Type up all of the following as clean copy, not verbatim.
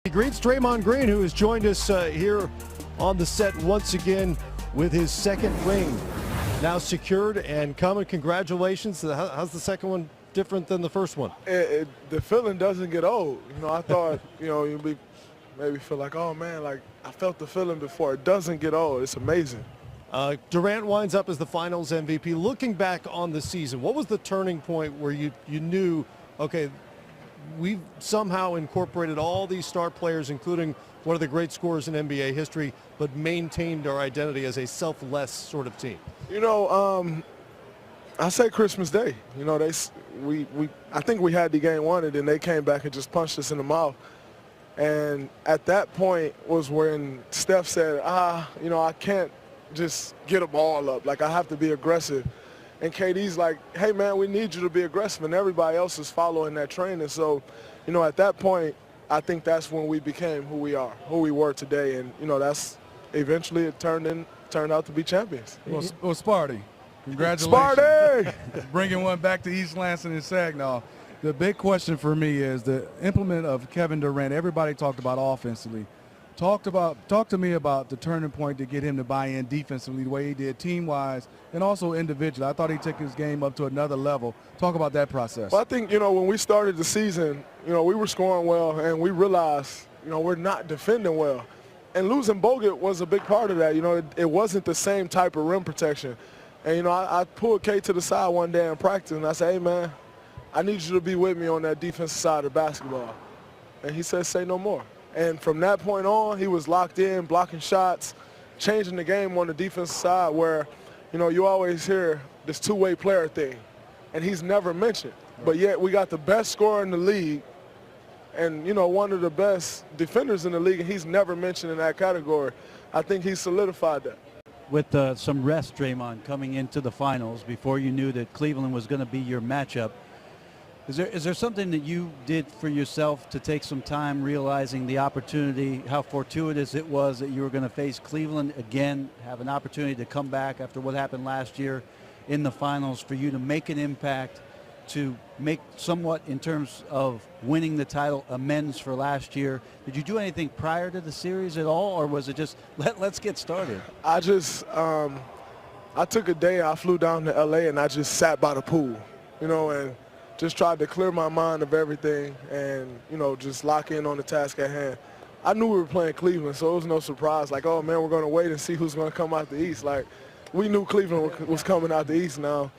He greets Draymond Green, who has joined us here on the set once again with his second ring now secured and coming. Congratulations. How's the second one different than the first one? The feeling doesn't get old. I thought, you'd maybe feel like, oh man, like I felt the feeling before. It doesn't get old. It's amazing. Durant winds up as the Finals MVP. Looking back on the season, what was the turning point where you knew, okay, we've somehow incorporated all these star players, including one of the great scorers in NBA history, but maintained our identity as a selfless sort of team? I say Christmas Day. I think we had the game won, and then they came back and just punched us in the mouth. And at that point was when Steph said, I can't just get a ball up. Like, I have to be aggressive. And KD's like, hey, man, we need you to be aggressive. And everybody else is following that train. And so, at that point, I think that's when we became who we are, who we were today. And, that's eventually it turned out to be champions. Well, Sparty, congratulations. Sparty! Bringing one back to East Lansing and Saginaw. The big question for me is the implement of Kevin Durant. Everybody talked about offensively. Talk to me about the turning point to get him to buy in defensively the way he did team-wise and also individually. I thought he took his game up to another level. Talk about that process. Well, I think, when we started the season, we were scoring well and we realized, we're not defending well. And losing Bogut was a big part of that. It wasn't the same type of rim protection. And, I pulled K to the side one day in practice and I said, hey, man, I need you to be with me on that defensive side of basketball. And he said, say no more. And from that point on, he was locked in, blocking shots, changing the game on the defensive side where, you always hear this two-way player thing. And he's never mentioned. But yet we got the best scorer in the league and, one of the best defenders in the league, and he's never mentioned in that category. I think he solidified that. With some rest, Draymond, coming into the finals before you knew that Cleveland was going to be your matchup, is there something that you did for yourself to take some time realizing the opportunity, how fortuitous it was that you were going to face Cleveland again, have an opportunity to come back after what happened last year in the finals, for you to make an impact, to make somewhat in terms of winning the title amends for last year? Did you do anything prior to the series at all, or was it just let's get started? I just I took a day. I flew down to LA and I just sat by the pool, and just tried to clear my mind of everything and, just lock in on the task at hand. I knew we were playing Cleveland, so it was no surprise. Like, oh, man, we're going to wait and see who's going to come out the East. Like, we knew Cleveland was coming out the East now.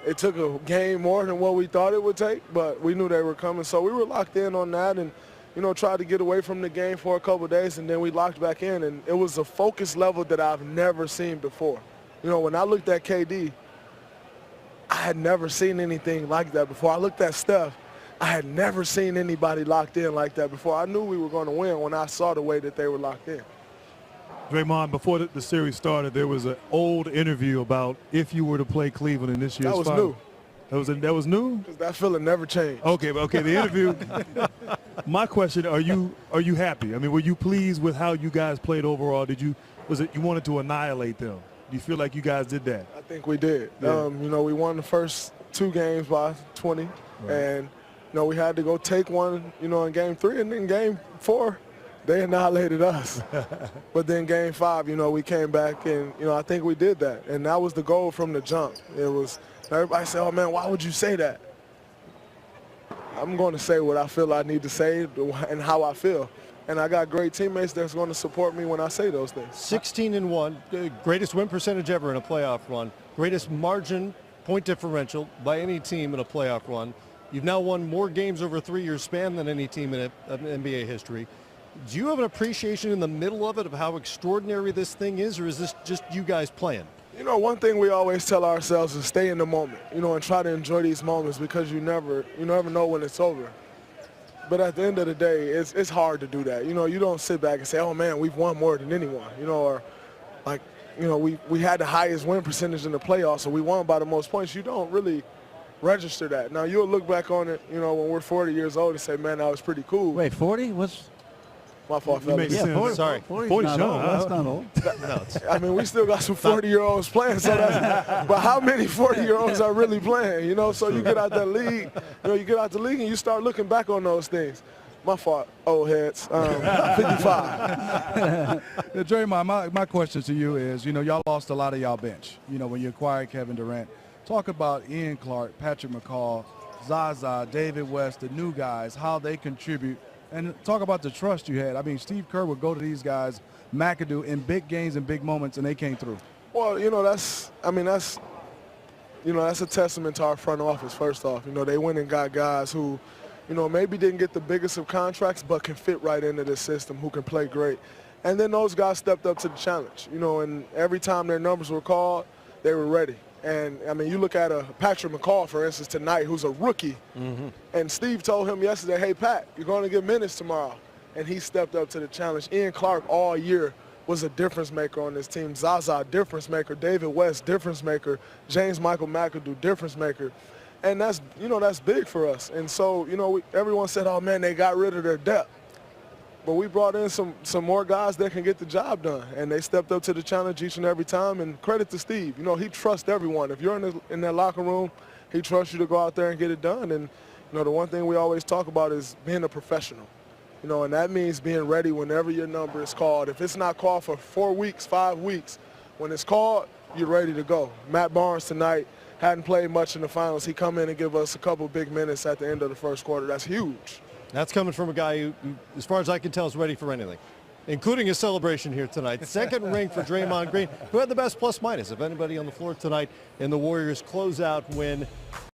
It took a game more than what we thought it would take, but we knew they were coming. So we were locked in on that and, tried to get away from the game for a couple of days, and then we locked back in. And it was a focus level that I've never seen before. When I looked at KD, I had never seen anything like that before. I looked at Steph. I had never seen anybody locked in like that before. I knew we were going to win when I saw the way that they were locked in. Draymond, before the series started, there was an old interview about if you were to play Cleveland in this year's final. That was new. That was new? Because that feeling never changed. Okay, the interview. My question, are you happy? I mean, were you pleased with how you guys played overall? Was it you wanted to annihilate them? Do you feel like you guys did that? I think we did. Yeah. We won the first 2 games by 20, right. And we had to go take one, in game 3, and then game 4, they annihilated us. But then game 5, we came back, and I think we did that, and that was the goal from the jump. It was everybody said, "Oh man, why would you say that?" I'm going to say what I feel I need to say and how I feel. And I got great teammates that's going to support me when I say those things. 16-1, greatest win percentage ever in a playoff run, greatest margin point differential by any team in a playoff run. You've now won more games over a 3-year span than any team in NBA history. Do you have an appreciation in the middle of it of how extraordinary this thing is, or is this just you guys playing? One thing we always tell ourselves is stay in the moment, and try to enjoy these moments because you never know when it's over. But at the end of the day, it's hard to do that. You don't sit back and say, oh, man, we've won more than anyone, or like, we had the highest win percentage in the playoffs, so we won by the most points. You don't really register that. Now, you'll look back on it, when we're 40 years old and say, man, that was pretty cool. Wait, 40? What's... My fault, fellas. Yeah, 40, sorry. 40's not old. That's not old. No, I mean, we still got some 40-year-olds playing, so but how many 40-year-olds are really playing, So you get out that league, you get out the league and you start looking back on those things. my fault, old heads. 55. Draymond, my question to you is, y'all lost a lot of y'all bench, when you acquired Kevin Durant. Talk about Ian Clark, Patrick McCaw, Zaza, David West, the new guys, how they contribute, and talk about the trust you had. I mean, Steve Kerr would go to these guys, McAdoo, in big games and big moments, and they came through. Well, that's a testament to our front office, first off. They went and got guys who, maybe didn't get the biggest of contracts, but can fit right into the system, who can play great. And then those guys stepped up to the challenge, and every time their numbers were called, they were ready. And, I mean, you look at a Patrick McCaw, for instance, tonight, who's a rookie. And Steve told him yesterday, hey, Pat, you're going to get minutes tomorrow. And he stepped up to the challenge. Ian Clark all year was a difference maker on this team. Zaza, difference maker. David West, difference maker. James Michael McAdoo, difference maker. And that's big for us. And so, everyone said, oh, man, they got rid of their depth. But we brought in some more guys that can get the job done. And they stepped up to the challenge each and every time. And credit to Steve. He trusts everyone. If you're in that locker room, he trusts you to go out there and get it done. And, the one thing we always talk about is being a professional. And that means being ready whenever your number is called. If it's not called for 4 weeks, 5 weeks, when it's called, you're ready to go. Matt Barnes tonight hadn't played much in the finals. He come in and give us a couple big minutes at the end of the first quarter. That's huge. That's coming from a guy who, as far as I can tell, is ready for anything, including his celebration here tonight. Second ring for Draymond Green, who had the best plus-minus of anybody on the floor tonight in the Warriors' closeout win.